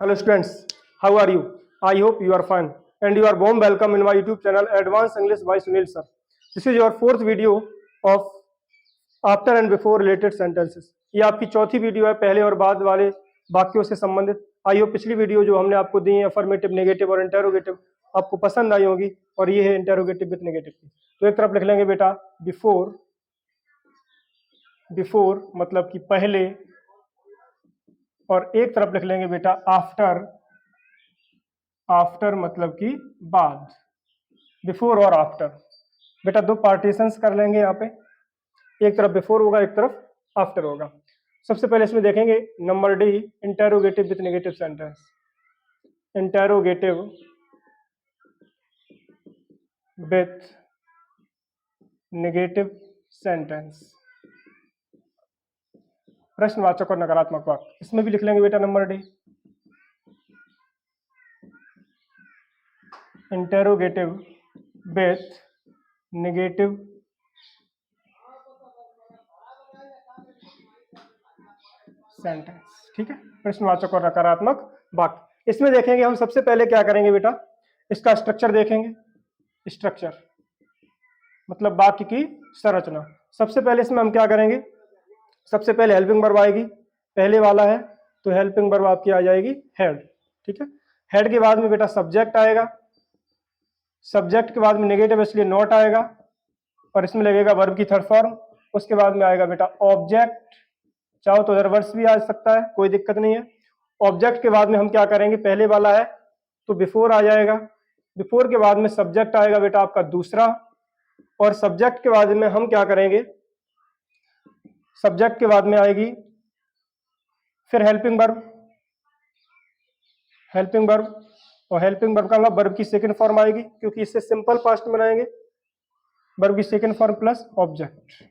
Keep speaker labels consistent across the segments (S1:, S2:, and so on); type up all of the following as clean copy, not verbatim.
S1: Hello students, how are you? I hope you are fine and you are warm welcome in my YouTube channel Advanced English by Sunil sir. This is your fourth video of after and before related sentences. ये आपकी चौथी video है पहले और बाद वाले वाक्यों से संबंधित। आई होप पिछली वीडियो जो हमने आपको दी है अफर्मेटिव, नेगेटिव और इंटेरोगेटिव आपको पसंद आई होगी और ये है इंटेरोगेटिव विद नेगेटिव की। तो एक तरफ लिख लेंगे बेटा बिफोर, बिफोर मतलब कि पहले, और एक तरफ लिख लेंगे बेटा आफ्टर, आफ्टर मतलब कि बाद। बिफोर और आफ्टर बेटा दो पार्टीशंस कर लेंगे यहाँ पे, एक तरफ बिफोर होगा एक तरफ आफ्टर होगा। सबसे पहले इसमें देखेंगे number D, interrogative with negative sentence. Interrogative with negative sentence, प्रश्नवाचक और नकारात्मक वाक्य। इसमें भी लिख लेंगे बेटा number D, interrogative with negative sentence. ठीक है, प्रश्नवाचक और नकारात्मक वाक्य। इसमें देखेंगे हम सबसे पहले क्या करेंगे बेटा, इसका स्ट्रक्चर देखेंगे। स्ट्रक्चर मतलब वाक्य की संरचना। सबसे पहले इसमें हम क्या करेंगे, सबसे पहले हेल्पिंग वर्ब आएगी, पहले वाला है तो हेल्पिंग वर्ब आपकी आ जाएगी हेड। ठीक है, हेड के बाद में बेटा सब्जेक्ट आएगा, सब्जेक्ट के बाद में नेगेटिव इसलिए नॉट आएगा और इसमें लगेगा वर्ब की थर्ड फॉर्म। उसके बाद में आएगा बेटा ऑब्जेक्ट, चाहो तो रिवर्स भी आ सकता है, कोई दिक्कत नहीं है। ऑब्जेक्ट के बाद में हम क्या करेंगे, पहले वाला है तो बिफोर आ जाएगा, बिफोर के बाद में सब्जेक्ट आएगा बेटा आपका दूसरा, और सब्जेक्ट के बाद में हम क्या करेंगे, सब्जेक्ट के बाद में आएगी फिर हेल्पिंग वर्ब, हेल्पिंग वर्ब, और हेल्पिंग वर्ब का मतलब वर्ब की सेकंड फॉर्म आएगी क्योंकि इससे सिंपल पास्ट में बनाएंगे, वर्ब की second form plus object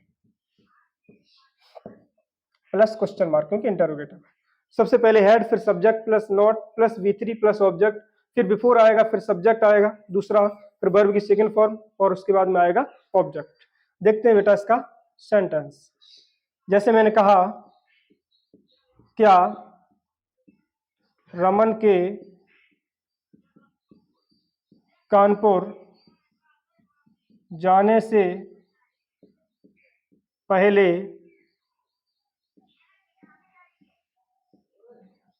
S1: plus question mark क्योंकि इंटरोगेटिव। सबसे पहले हेड, फिर subject plus not plus V3 plus object, फिर बिफोर आएगा, फिर सब्जेक्ट आएगा दूसरा, फिर वर्ब की सेकंड फॉर्म और उसके बाद में आएगा ऑब्जेक्ट। देखते हैं बेटा इसका सेंटेंस। जैसे मैंने कहा, क्या रमन के कानपुर जाने से पहले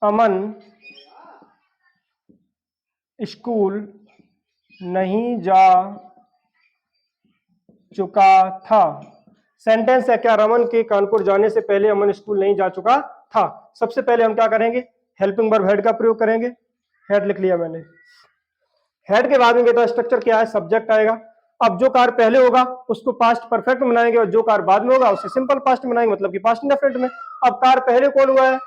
S1: अमन स्कूल नहीं जा चुका था। सेंटेंस है क्या रमन के कानपुर जाने से पहले अमन स्कूल नहीं जा चुका था। सबसे पहले हम क्या करेंगे, हेल्पिंग वर्ब हेड का प्रयोग करेंगे। हेड लिख लिया मैंने। हेड के बाद में बेटा स्ट्रक्चर क्या है, सब्जेक्ट आएगा। अब जो कार्य पहले होगा उसको पास्ट परफेक्ट में बनाएंगे और जो कार्य बाद में होगा उसे सिंपल पास्ट में बनाएंगे, मतलब कि पास्ट इंडेफिनिट में। अब कार्य पहले कौन हुआ है,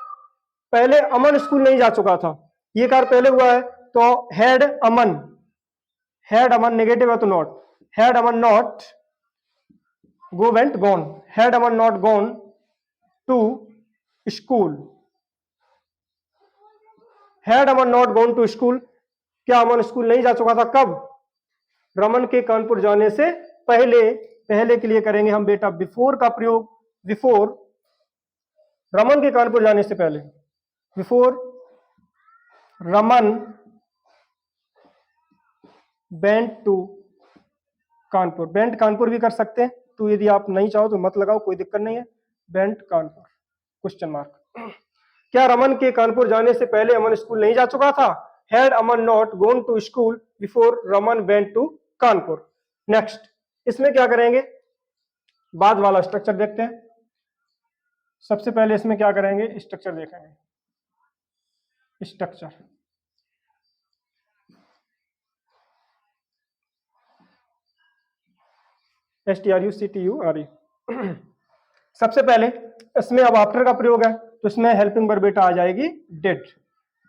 S1: पहले अमन स्कूल नहीं जा चुका था, ये कार्य पहले हुआ है तो had Aman, had Aman negative है तो not, had Aman not go went gone, had Aman not gone to school, had Aman not gone to school, क्या अमन स्कूल नहीं जा चुका था, कब, रमन के कानपुर जाने से पहले। पहले के लिए करेंगे हम बेटा बिफोर का प्रयोग, बिफोर रमन के कानपुर जाने से पहले, before Raman went to Kanpur. Went Kanpur भी कर सकते हैं, तो यदि आप नहीं चाहो तो मत लगाओ, कोई दिक्कत नहीं है। Went Kanpur question mark. क्या रमन के कानपुर जाने से पहले अमन स्कूल नहीं जा चुका था, had Aman not gone to school before Raman went to Kanpur. Next इसमें क्या करेंगे, बाद वाला स्ट्रक्चर देखते हैं। सबसे पहले इसमें क्या करेंगे, स्ट्रक्चर देखेंगे। Structure STRUCTURE। सबसे पहले इसमें अब आफ्टर का प्रयोग है तो इसमें हेल्पिंग वर्ब बेटा आ जाएगी डिड,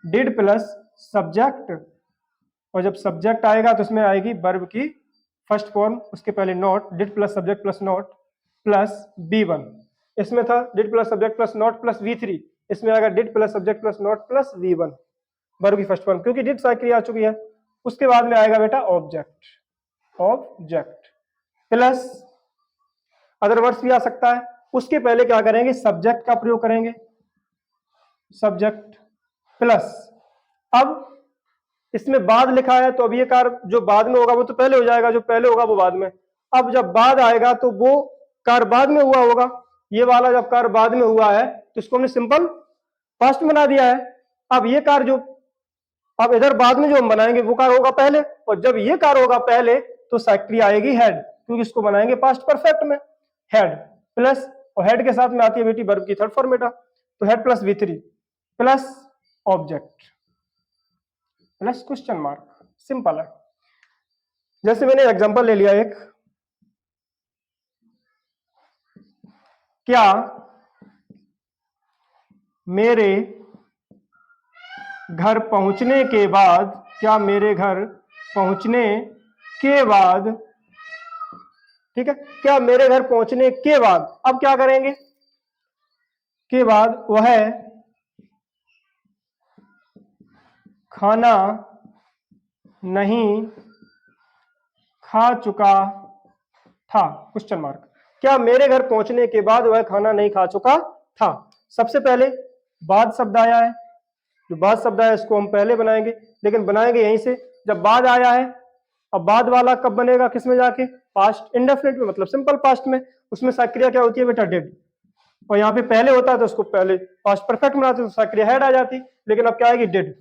S1: डिड प्लस सब्जेक्ट, और जब सब्जेक्ट आएगा तो इसमें आएगी वर्ब की फर्स्ट फॉर्म, उसके पहले not, did plus subject plus not plus B1। इसमें था did plus subject plus not plus V3, इसमें आएगा did plus subject plus not plus V1 verb की फर्स्ट फॉर्म, क्योंकि डिड साइकिल आ चुकी है। उसके बाद में आएगा बेटा object, object plus other words भी आ सकता है। उसके पहले क्या करेंगे, सब्जेक्ट का प्रयोग करेंगे, सब्जेक्ट प्लस अब इसमें बाद लिखा है तो अब ये कार्य जो बाद में होगा वो तो पहले हो जाएगा, जो पहले होगा वो बाद में। अब जब बाद आएगा तो वो कार्य बाद में हुआ होगा। ये वाला जब कार्य बाद में हुआ है तो इसको हमने सिंपल पास्ट बना दिया है। अब ये कार्य जो अब इधर बाद में जो हम बनाएंगे वो कार्य होगा पहले, और जब ये कार्य होगा पहले तो क्रिया आएगी हेड, क्योंकि इसको बनाएंगे पास्ट परफेक्ट में। हेड प्लस, और हेड के साथ में आती है बेटी वर्ब की थर्ड फॉर्म बेटा, तो head plus V3 plus object plus question mark. Simple है। जैसे मैंने एग्जांपल ले लिया एक, क्या मेरे घर पहुंचने के बाद, क्या मेरे घर पहुंचने के बाद, ठीक है, क्या मेरे घर पहुंचने के बाद, अब क्या करेंगे, के बाद वह खाना नहीं खा चुका था, क्वेश्चन मार्क। क्या मेरे घर पहुंचने के बाद वह खाना नहीं खा चुका था। सबसे पहले बाद शब्द आया है, जो बाद शब्द आया इसको हम पहले बनाएंगे, लेकिन बनाएंगे यहीं से जब बाद आया है। अब बाद वाला कब बनेगा, किसमें जाके, पास्ट इंडेफिनिट में, मतलब सिंपल पास्ट में। उसमें सक्रिया क्या होती है बेटा, डिड। और यहाँ पे पहले होता है तो उसको पहले पास्ट परफेक्ट बनाते तो सक्रिया हेड आ जाती, लेकिन अब क्या आएगी, डिड।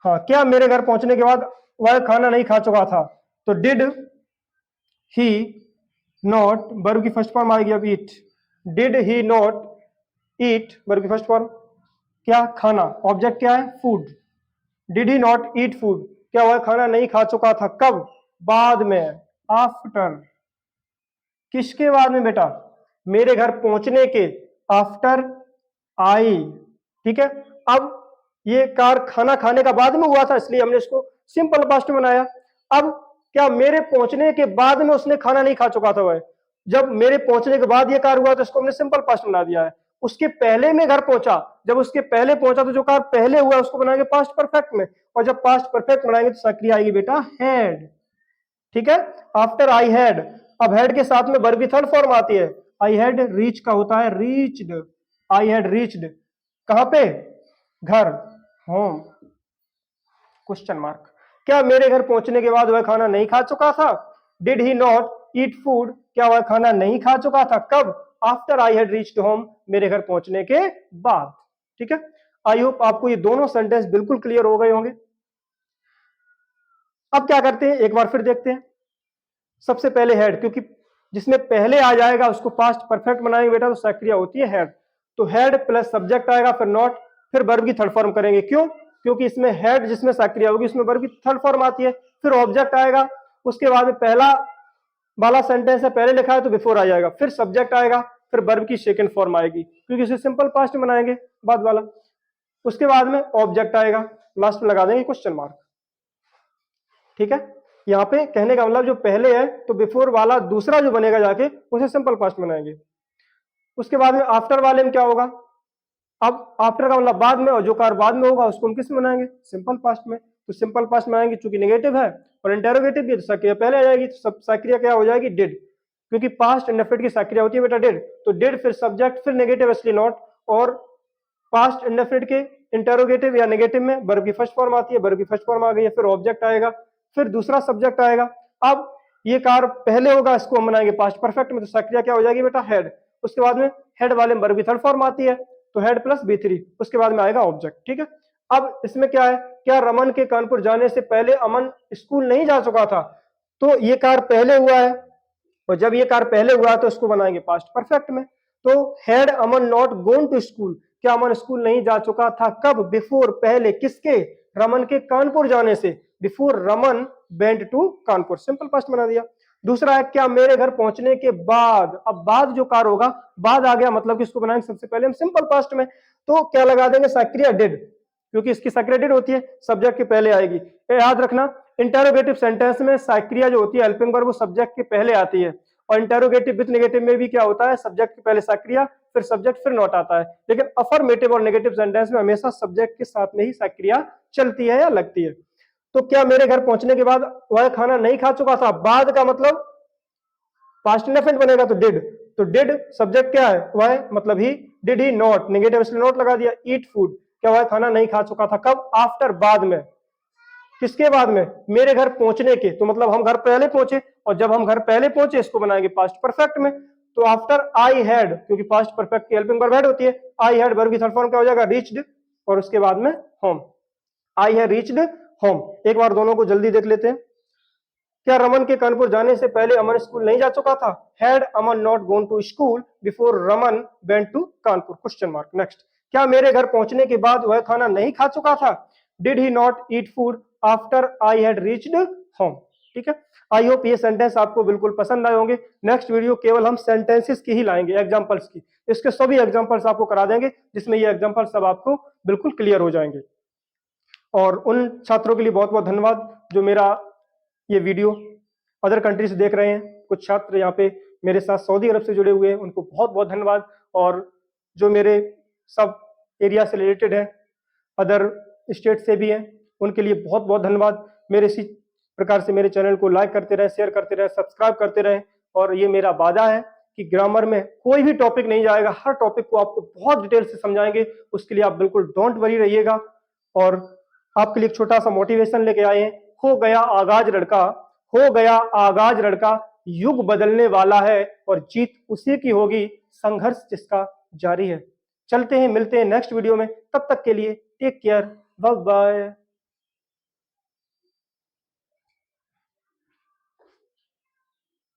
S1: हाँ, क्या मेरे घर पहुंचने के बाद वह खाना नहीं खा चुका था, तो डिड ही नॉट, वर्ब की फर्स्ट फॉर्म आएगी अब eat. Did he not eat, verb की फर्स्ट फॉर्म, क्या, खाना। ऑब्जेक्ट क्या है, food. Did he not eat food, क्या वह खाना नहीं खा चुका था, कब, बाद में, आफ्टर। किसके बाद में बेटा, मेरे घर पहुंचने के, आफ्टर आई, ठीक है। अब ये कार खाना खाने का बाद में हुआ था, इसलिए हमने इसको सिंपल पास्ट में बनाया। अब क्या मेरे पहुंचने के बाद में उसने खाना नहीं खा चुका था वह, जब मेरे पहुंचने के बाद ये कार हुआ तो इसको हमने सिंपल पास्ट बना दिया है। उसके पहले में घर पहुंचा, जब उसके पहले पहुंचा तो जो कार पहले हुआ उसको बनाएंगे पास्ट परफेक्ट में, और जब पास्ट परफेक्ट बनाएंगे तो सक्रिया आएगी बेटा हैड, ठीक है। आफ्टर आई हैड, अब हेड के साथ में वर्ब की थर्ड फॉर्म आती है। आई हैड रीच का होता है रीच्ड, आई हैड रीच्ड, कहां पे, घर, होम, क्वेश्चन मार्क। क्या मेरे घर पहुंचने के बाद वह खाना नहीं खा चुका था, did he not eat food, क्या वह खाना नहीं खा चुका था, कब, after I had reached home, मेरे घर पहुंचने के बाद, ठीक है। आई होप आपको ये दोनों सेंटेंस बिल्कुल क्लियर हो गए होंगे। अब क्या करते हैं, एक बार फिर देखते हैं। सबसे पहले हेड, क्योंकि जिसमें पहले आ जाएगा उसको पास्ट परफेक्ट बनाएंगे बेटा, तो सक्रिया होती है हेड। तो हेड प्लस सब्जेक्ट आएगा, फिर नॉट, फिर वर्ब की थर्ड फॉर्म करेंगे। क्यों, क्योंकि इसमें हेड जिसमें सक्रिया होगी उसमें वर्ब की थर्ड फॉर्म आती है। फिर ऑब्जेक्ट आएगा, उसके बाद में पहला वाला सेंटेंस है पहले लिखा है तो बिफोर आ जाएगा, फिर सब्जेक्ट आएगा, फिर वर्ब की सेकंड फॉर्म आएगी, क्योंकि इसे सिंपल पास्ट में बनाएंगे बाद वाला। उसके बाद में ऑब्जेक्ट आएगा, लास्ट में लगा देंगे क्वेश्चन मार्क, ठीक है। यहाँ पे कहने का मतलब जो पहले है तो बिफोर वाला दूसरा जो बनेगा जाके उसे सिंपल पास्ट बनाएंगे। उसके बाद में आफ्टर वाले में क्या होगा, अब आफ्टर का मतलब बाद में, और जो कार बाद में होगा उसको हम किस में बनाएंगे, सिंपल पास्ट में। तो सिंपल पास्ट में आएंगे, चूंकि नेगेटिव है और इंटेरोगेटिव भी है तो सक्रिया पहले आ जाएगी, तो सब सक्रिया क्या हो जाएगी, डिड, क्योंकि पास्ट इंडेफिनिट की सक्रिया होती है बेटा डिड। तो डिड फिर सब्जेक्ट फिर नेगेटिव इसलिए नॉट, और पास्ट इंडेफिनिट के इंटेरोगेटिव या नेगेटिव में वर्ब की फर्स्ट फॉर्म आती है, वर्ब की फर्स्ट फॉर्म आ गई है, फिर ऑब्जेक्ट आएगा, फिर दूसरा सब्जेक्ट आएगा। अब ये कार पहले होगा, इसको हम बनाएंगे पास्ट परफेक्ट में, तो सक्रिया क्या हो जाएगी बेटा, हेड। उसके बाद में हेड वाले में वर्ब की थर्ड फॉर्म आती है, तो हेड प्लस V3, उसके बाद में आएगा ऑब्जेक्ट, ठीक है। अब इसमें क्या है, क्या रमन के कानपुर जाने से पहले अमन स्कूल नहीं जा चुका था, तो ये कार पहले हुआ है, और जब ये कार पहले हुआ तो इसको बनाएंगे पास्ट परफेक्ट में। तो had Aman not gone to school, क्या अमन स्कूल नहीं जा चुका था, कब, बिफोर, पहले, किसके, रमन के कानपुर जाने से, before Raman went to Kanpur, simple past बना दिया। दूसरा है क्या मेरे घर पहुंचने के बाद, अब बाद जो कार होगा, बाद आ गया मतलब कि इसको बनाएंगे सबसे पहले हम सिंपल पास्ट में, तो क्या लगा देंगे, सक्रिया डिड, क्योंकि इसकी सक्रिया डिड होती है, सब्जेक्ट के पहले आएगी। याद रखना इंटेरोगेटिव सेंटेंस में सक्रिया जो होती है हेल्पिंग वर्ब वो सब्जेक्ट के पहले आती है, और इंटेरोगेटिव विथ नेगेटिव में भी क्या होता है, सब्जेक्ट के पहले सक्रिया, फिर सब्जेक्ट, फिर नॉट आता है। लेकिन अफर्मेटिव और नेगेटिव सेंटेंस में हमेशा सब्जेक्ट के साथ में ही सक्रिया चलती है या लगती है। तो क्या मेरे घर पहुंचने के बाद वह खाना नहीं खा चुका था, बाद का मतलब पास्ट इंडेफिनिट बनेगा तो डिड, तो डिड सब्जेक्ट क्या है, वह मतलब ही, डिड ही नॉट, नेगेटिव इसलिए नॉट लगा दिया, ईट फूड, क्या वह खाना नहीं खा चुका था? कब? आफ्टर, बाद में। किसके बाद में? मेरे घर पहुंचने के। तो मतलब हम घर पहले पहुंचे, और जब हम घर पहले पहुंचे इसको बनाएंगे पास्ट परफेक्ट में। तो आफ्टर आई हैड, क्योंकि पास्ट परफेक्ट की हेल्पिंग वर्ब हैड होती है, आई हैड वर्ब की थर्ड फॉर्म क्या हो जाएगा? रीच्ड, और उसके बाद में home. I had reached home. एक बार दोनों को जल्दी देख लेते हैं। क्या रमन के कानपुर जाने से पहले अमन स्कूल नहीं जा चुका था? Had Aman not gone to school before Raman went to Kanpur? Question mark. Next, क्या मेरे घर पहुंचने के बाद वह खाना नहीं खा चुका था? Did he not eat food after I had reached home? ठीक है, आई होप ये सेंटेंस आपको बिल्कुल पसंद आए होंगे। नेक्स्ट वीडियो केवल हम सेंटेंसेस की ही लाएंगे, एग्जांपल्स की। इसके सभी एग्जांपल्स आपको करा देंगे, जिसमें ये एग्जांपल सब आपको बिल्कुल क्लियर हो जाएंगे। और उन छात्रों के लिए बहुत बहुत धन्यवाद जो मेरा ये वीडियो अदर कंट्री से देख रहे हैं। कुछ छात्र यहाँ पे मेरे साथ सऊदी अरब से जुड़े हुए हैं, उनको बहुत बहुत धन्यवाद। और जो मेरे सब एरिया से रिलेटेड है, अदर स्टेट से भी हैं, उनके लिए बहुत बहुत धन्यवाद। मेरे इसी प्रकार से मेरे चैनल को लाइक करते रहे, शेयर करते रहे, सब्सक्राइब करते रहे। और ये मेरा वादा है कि ग्रामर में कोई भी टॉपिक नहीं जाएगा, हर टॉपिक को आपको बहुत डिटेल से समझाएंगे। उसके लिए आप बिल्कुल डोंट वरी रहिएगा। और आपके लिए एक छोटा सा मोटिवेशन लेके आए हैं। हो गया आगाज लड़का, हो गया आगाज लड़का, युग बदलने वाला है और जीत उसी की होगी, संघर्ष जिसका जारी है। चलते हैं, मिलते हैं नेक्स्ट वीडियो में। तब तक के लिए टेक केयर, बाय बाय।